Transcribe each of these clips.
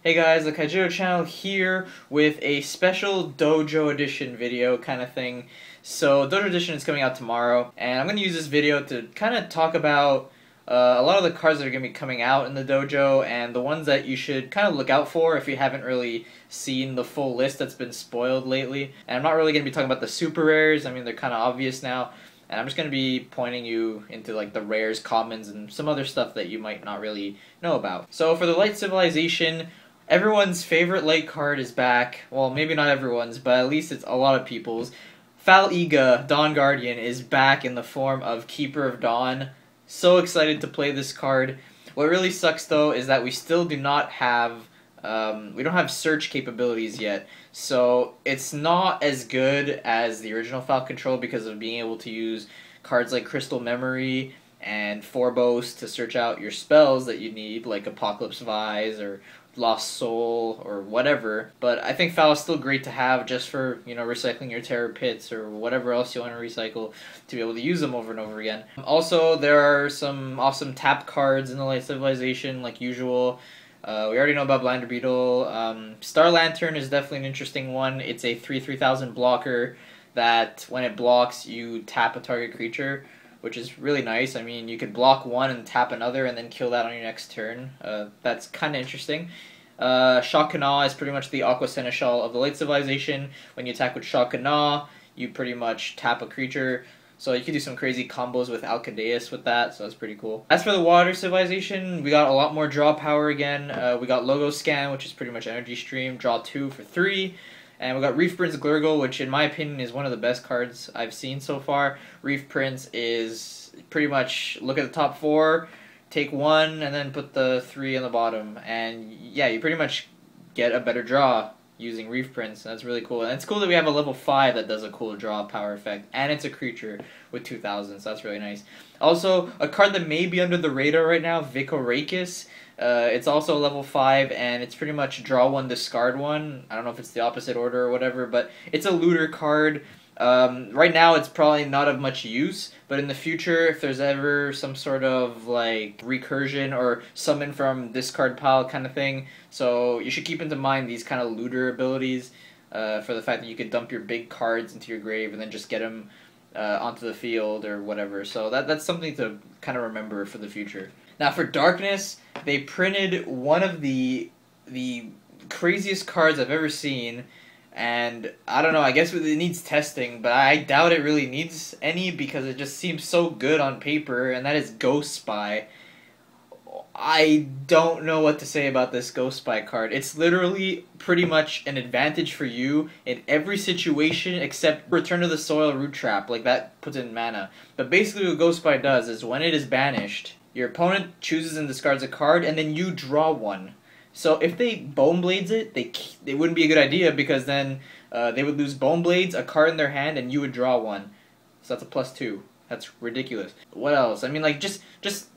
Hey guys, TheKaijudoChannel here with a special Dojo Edition video kind of thing. So Dojo Edition is coming out tomorrow, and I'm going to use this video to kind of talk about a lot of the cards that are going to be coming out in the dojo and the ones that you should kind of look out for if you haven't really seen the full list that's been spoiled lately. And I'm not really going to be talking about the super rares. I mean, they're kind of obvious now. And I'm just going to be pointing you into like the rares, commons, and some other stuff that you might not really know about. So for the Light Civilization, everyone's favorite light card is back. Well, maybe not everyone's, but at least it's a lot of people's. Fal-Iga, Dawn Guardian, is back in the form of Keeper of Dawn. So excited to play this card. What really sucks though is that we still do not have we don't have search capabilities yet, so it's not as good as the original Fal Control because of being able to use cards like Crystal Memory and Forbos to search out your spells that you need, like Apocalypse Vise or Lost Soul or whatever. But I think Fal is still great to have just for, you know, recycling your Terror Pits or whatever else you want to recycle to be able to use them over and over again. Also, there are some awesome tap cards in the Light Civilization like usual. We already know about Blinder Beetle. Star Lantern is definitely an interesting one. It's a 3/3000 blocker that when it blocks, you tap a target creature, which is really nice. I mean, you could block one and tap another and then kill that on your next turn. That's kind of interesting. Shock Kana is pretty much the Aqua Seneschal of the Light Civilization. When you attack with Shock Kana, you pretty much tap a creature. So you can do some crazy combos with Alcadeus with that, so that's pretty cool. As for the Water Civilization, we got a lot more draw power again. We got Logo Scan, which is pretty much Energy Stream, draw 2 for 3. And we got Reef Prince Glurgle, which in my opinion is one of the best cards I've seen so far. Reef Prince is pretty much look at the top 4, take 1, and then put the 3 in the bottom. And yeah, you pretty much get a better draw using Reef Prince, and that's really cool. And it's cool that we have a level 5 that does a cool draw power effect, and it's a creature with 2000, so that's really nice. Also, a card that may be under the radar right now, Vicorakis. It's also level 5, and it's pretty much draw 1, discard 1. I don't know if it's the opposite order or whatever, but it's a looter card. Right now it's probably not of much use, but in the future, if there's ever some sort of like recursion or summon from discard pile kind of thing, so you should keep into mind these kind of looter abilities for the fact that you could dump your big cards into your grave and then just get them onto the field or whatever. So that's something to kind of remember for the future. Now for Darkness, they printed one of the craziest cards I've ever seen. And I don't know, I guess it needs testing, but I doubt it really needs any because it just seems so good on paper, and that is Ghost Spy. I don't know what to say about this Ghost Spy card. It's literally pretty much an advantage for you in every situation except Return to the Soil Root Trap, like that puts in mana. But basically what Ghost Spy does is when it is banished, your opponent chooses and discards a card, and then you draw one. So if they Bone Blades it, they wouldn't be a good idea because then they would lose Bone Blades, a card in their hand, and you would draw one. So that's a +2. That's ridiculous. What else? I mean, like just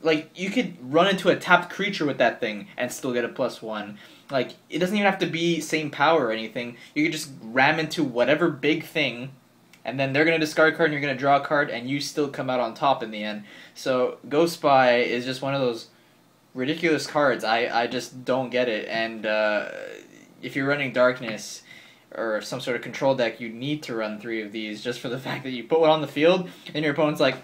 like you could run into a tapped creature with that thing and still get a +1. Like it doesn't even have to be same power or anything. You could just ram into whatever big thing, and then they're gonna discard a card and you're gonna draw a card, and you still come out on top in the end. So Ghost Spy is just one of those ridiculous cards. I just don't get it. And if you're running Darkness or some sort of control deck, you need to run 3 of these just for the fact that you put one on the field and your opponent's like,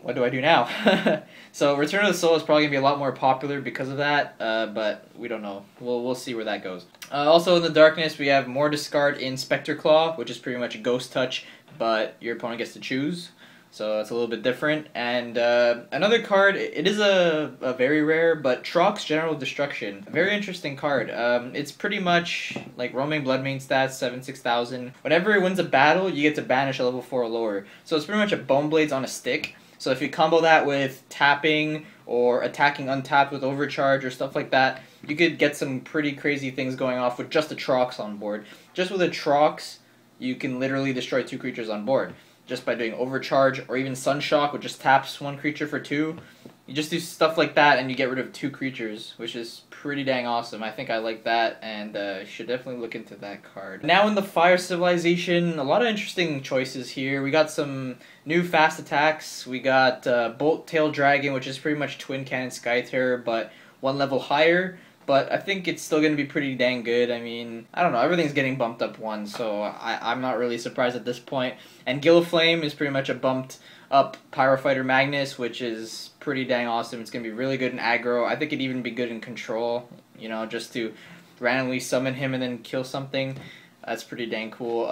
what do I do now? So Return of the Soul is probably going to be a lot more popular because of that, but we don't know. We'll see where that goes. Also in the Darkness, we have more discard in Spectre Claw, which is pretty much a Ghost Touch, but your opponent gets to choose. So it's a little bit different. And another card, it is a very rare, but Trox General Destruction. A very interesting card. It's pretty much like Roaming Bloodmane stats, 7/6000. Whenever it wins a battle, you get to banish a level 4 or lower. So it's pretty much a Bone Blades on a stick. So if you combo that with tapping or attacking untapped with Overcharge or stuff like that, you could get some pretty crazy things going off with just a Trox on board. Just with a Trox, you can literally destroy 2 creatures on board. Just by doing Overcharge or even Sunshock, which just taps 1 creature for 2. You just do stuff like that and you get rid of 2 creatures, which is pretty dang awesome. I think I like that, and you should definitely look into that card. Now in the Fire Civilization, a lot of interesting choices here. We got some new fast attacks. We got Bolt Tail Dragon, which is pretty much Twin Cannon Sky Terror, but 1 level higher. but I think it's still going to be pretty dang good. I mean, I don't know, everything's getting bumped up 1, so I'm not really surprised at this point. And Gilliflame is pretty much a bumped up Pyrofighter Magnus, which is pretty dang awesome. It's going to be really good in aggro. I think it'd even be good in control, you know, just to randomly summon him and then kill something. That's pretty dang cool.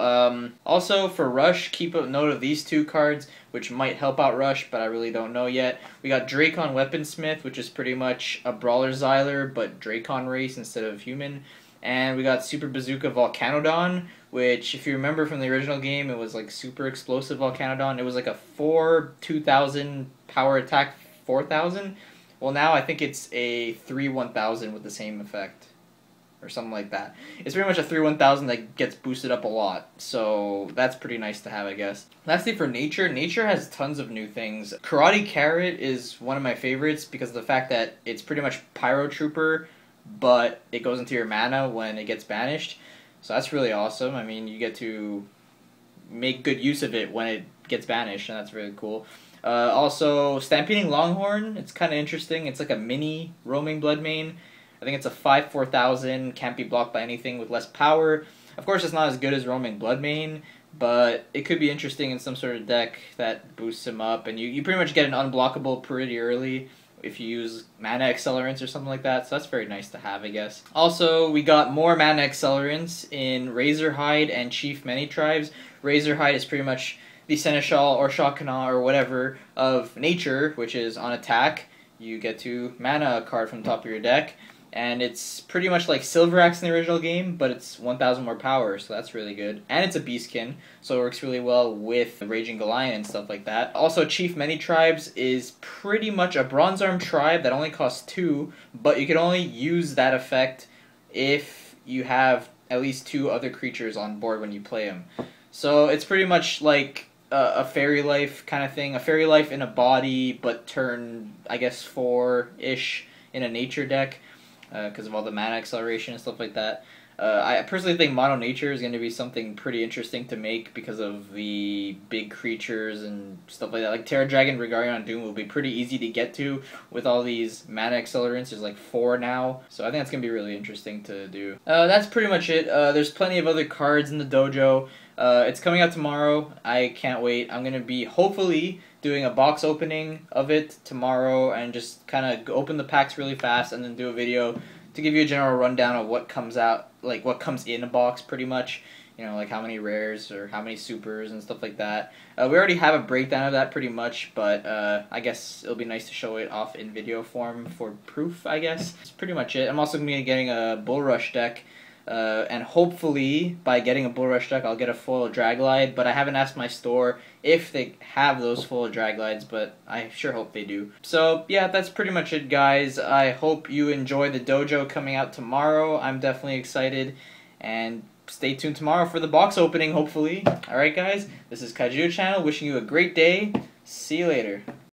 Also, for Rush, keep a note of these 2 cards, which might help out Rush, but I really don't know yet. We got Dracon Weaponsmith, which is pretty much a Brawler Xyler, but Dracon race instead of human. And we got Super Bazooka Volcanodon, which, if you remember from the original game, it was like Super Explosive Volcanodon. It was like a 2000 power attack 4000. Well, now I think it's a 1000 with the same effect, or something like that. It's pretty much a 1000 that gets boosted up a lot, so that's pretty nice to have, I guess. Lastly, for Nature, Nature has tons of new things. Karate Carrot is one of my favorites because of the fact that it's pretty much Pyro Trooper, but it goes into your mana when it gets banished, so that's really awesome. I mean, you get to make good use of it when it gets banished, and that's really cool. Also, Stampeding Longhorn, it's kind of interesting. It's like a mini roaming Bloodmane. I think it's a 4000, can't be blocked by anything with less power. Of course, it's not as good as roaming Bloodmane, but it could be interesting in some sort of deck that boosts him up, and you pretty much get an unblockable pretty early if you use mana accelerants or something like that, so that's very nice to have, I guess. Also, we got more mana accelerants in Razorhide and Chief Many Tribes. Razorhide is pretty much the Seneschal or Shakana or whatever of Nature, which is on attack. You get to mana a card from the top of your deck, and it's pretty much like Silver Axe in the original game, but it's 1000 more power, so that's really good. And it's a Beastkin, so it works really well with Raging Goliath and stuff like that. Also, Chief Many Tribes is pretty much a Bronze Arm tribe that only costs 2, but you can only use that effect if you have at least 2 other creatures on board when you play them. So it's pretty much like a Fairy Life kind of thing. A Fairy Life in a body, but turn, I guess, 4-ish in a Nature deck, because of all the mana acceleration and stuff like that. I personally think Mono Nature is going to be something pretty interesting to make because of the big creatures and stuff like that. Like Terra Dragon, Rigarion, Doom will be pretty easy to get to with all these mana accelerants. There's like 4 now, so I think that's going to be really interesting to do. That's pretty much it. There's plenty of other cards in the dojo. It's coming out tomorrow. I can't wait. I'm going to be hopefully doing a box opening of it tomorrow and just kind of open the packs really fast and then do a video to give you a general rundown of what comes out, like what comes in a box pretty much. You know, like how many rares or how many supers and stuff like that. We already have a breakdown of that pretty much, but I guess it'll be nice to show it off in video form for proof, I guess. That's pretty much it. I'm also going to be getting a Bull Rush deck. And hopefully, by getting a Bull Rush deck, I'll get a full Draglide, but I haven't asked my store if they have those full Draglides, but I sure hope they do. So, yeah, that's pretty much it, guys. I hope you enjoy the dojo coming out tomorrow. I'm definitely excited, and stay tuned tomorrow for the box opening, hopefully. Alright, guys, this is TheKaijudoChannel, wishing you a great day. See you later.